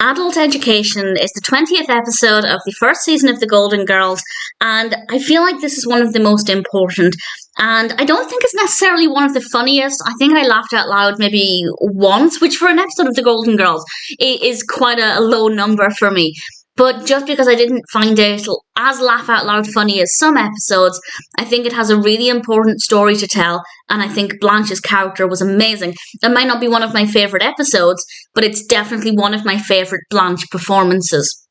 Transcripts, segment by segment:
Adult Education is the 20th episode of the first season of The Golden Girls, and I feel like this is one of the most important. And I don't think it's necessarily one of the funniest. I think I laughed out loud maybe once, which for an episode of The Golden Girls is quite a low number for me. But just because I didn't find it as laugh out loud funny as some episodes, I think it has a really important story to tell, and I think Blanche's character was amazing. It might not be one of my favourite episodes, but it's definitely one of my favourite Blanche performances.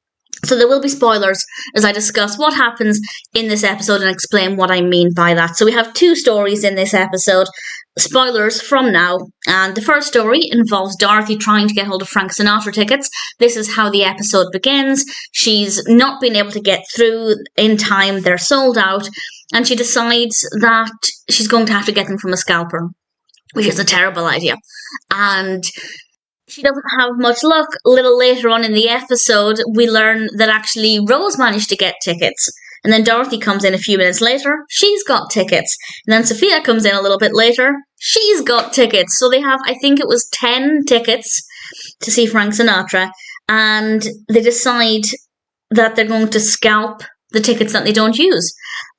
So there will be spoilers as I discuss what happens in this episode and explain what I mean by that. So we have two stories in this episode. Spoilers from now. And the first story involves Dorothy trying to get hold of Frank Sinatra tickets. This is how the episode begins. She's not been able to get through in time. They're sold out. And she decides that she's going to have to get them from a scalper, which is a terrible idea. And she doesn't have much luck. A little later on in the episode, we learn that actually Rose managed to get tickets. And then Dorothy comes in a few minutes later. She's got tickets. And then Sophia comes in a little bit later. She's got tickets. So they have, I think it was 10 tickets to see Frank Sinatra. And they decide that they're going to scalp the tickets that they don't use.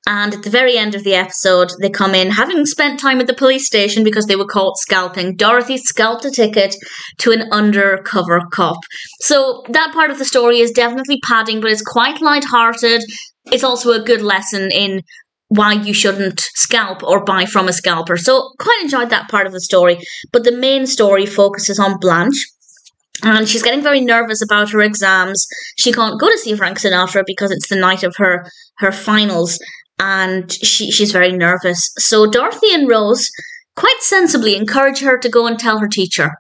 And at the very end of the episode, they come in, having spent time at the police station because they were caught scalping. Dorothy scalped a ticket to an undercover cop. So that part of the story is definitely padding, but it's quite light-hearted. It's also a good lesson in why you shouldn't scalp or buy from a scalper. So quite enjoyed that part of the story. But the main story focuses on Blanche. And she's getting very nervous about her exams. She can't go to see Frank Sinatra because it's the night of her finals. And she's very nervous. So Dorothy and Rose quite sensibly encourage her to go and tell her teacher.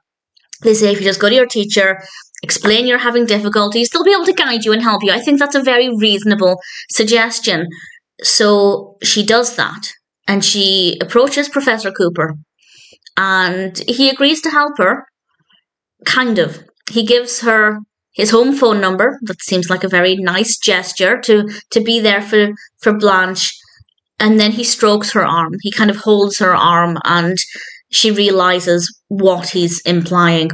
They say if you just go to your teacher, explain you're having difficulties, they'll be able to guide you and help you. I think that's a very reasonable suggestion. So she does that. And she approaches Professor Cooper. And he agrees to help her. Kind of. He gives her his home phone number. That seems like a very nice gesture to be there for Blanche. And then he strokes her arm. He kind of holds her arm and she realises what he's implying.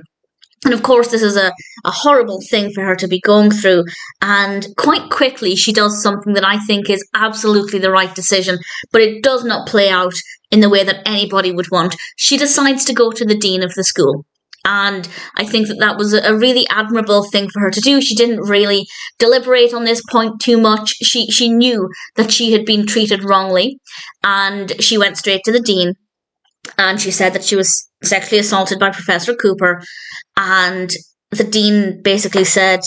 And of course, this is a horrible thing for her to be going through. And quite quickly, she does something that I think is absolutely the right decision, but it does not play out in the way that anybody would want. She decides to go to the dean of the school. And I think that was a really admirable thing for her to do. She didn't really deliberate on this point too much. She knew that she had been treated wrongly. And she went straight to the dean. And she said that she was sexually assaulted by Professor Cooper. And the dean basically said,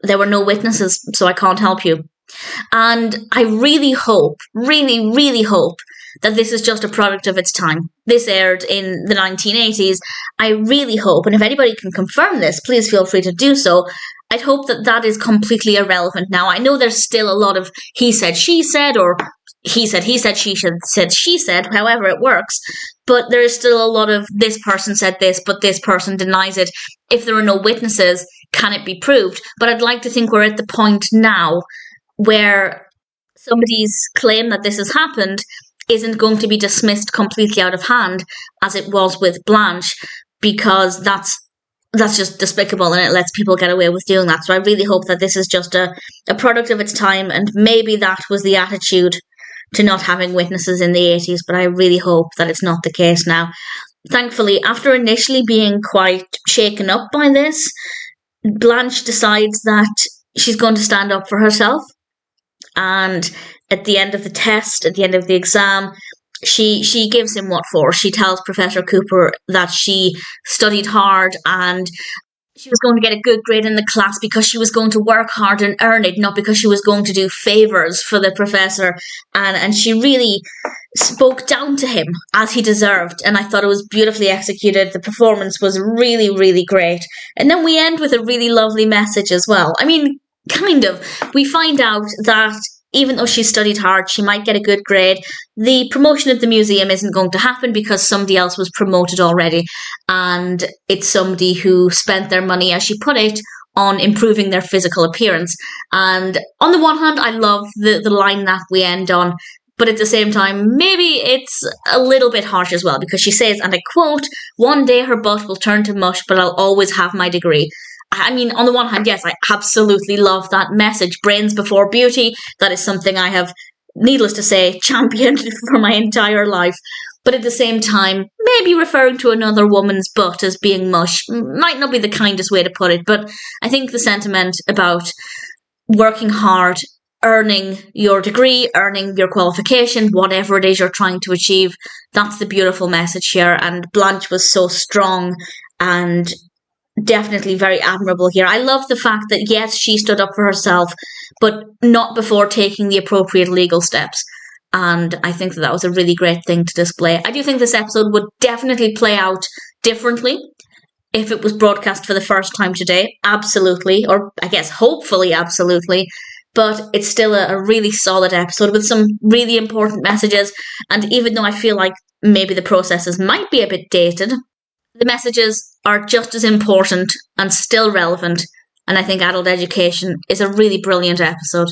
there were no witnesses, so I can't help you. And I really hope, really, really hope that this is just a product of its time. This aired in the 1980s. I really hope, and if anybody can confirm this, please feel free to do so. I'd hope that that is completely irrelevant now. I know there's still a lot of he said, she said, or he said, she said, however it works. But there is still a lot of this person said this, but this person denies it. If there are no witnesses, can it be proved? But I'd like to think we're at the point now where somebody's claim that this has happened isn't going to be dismissed completely out of hand as it was with Blanche, because that's just despicable and it lets people get away with doing that. So I really hope that this is just a product of its time, and maybe that was the attitude to not having witnesses in the 80s, but I really hope that it's not the case now. Thankfully, after initially being quite shaken up by this, Blanche decides that she's going to stand up for herself. And at the end of the test, at the end of the exam, she gives him what for. She tells Professor Cooper that she studied hard and she was going to get a good grade in the class because she was going to work hard and earn it, not because she was going to do favours for the professor. And she really spoke down to him as he deserved. And I thought it was beautifully executed. The performance was really, really great. And then we end with a really lovely message as well. I mean, kind of. We find out that even though she studied hard, she might get a good grade. The promotion at the museum isn't going to happen because somebody else was promoted already. And it's somebody who spent their money, as she put it, on improving their physical appearance. And on the one hand, I love the line that we end on. But at the same time, maybe it's a little bit harsh as well, because she says, and I quote, "One day her butt will turn to mush, but I'll always have my degree." I mean, on the one hand, yes, I absolutely love that message. Brains before beauty. That is something I have, needless to say, championed for my entire life. But at the same time, maybe referring to another woman's butt as being mush might not be the kindest way to put it. But I think the sentiment about working hard, earning your degree, earning your qualification, whatever it is you're trying to achieve, that's the beautiful message here. And Blanche was so strong and definitely very admirable here. I love the fact that, yes, she stood up for herself, but not before taking the appropriate legal steps. And I think that was a really great thing to display. I do think this episode would definitely play out differently if it was broadcast for the first time today. Absolutely. Or I guess hopefully absolutely. But it's still a really solid episode with some really important messages. And even though I feel like maybe the processes might be a bit dated, the messages are just as important and still relevant. And I think adult education is a really brilliant episode.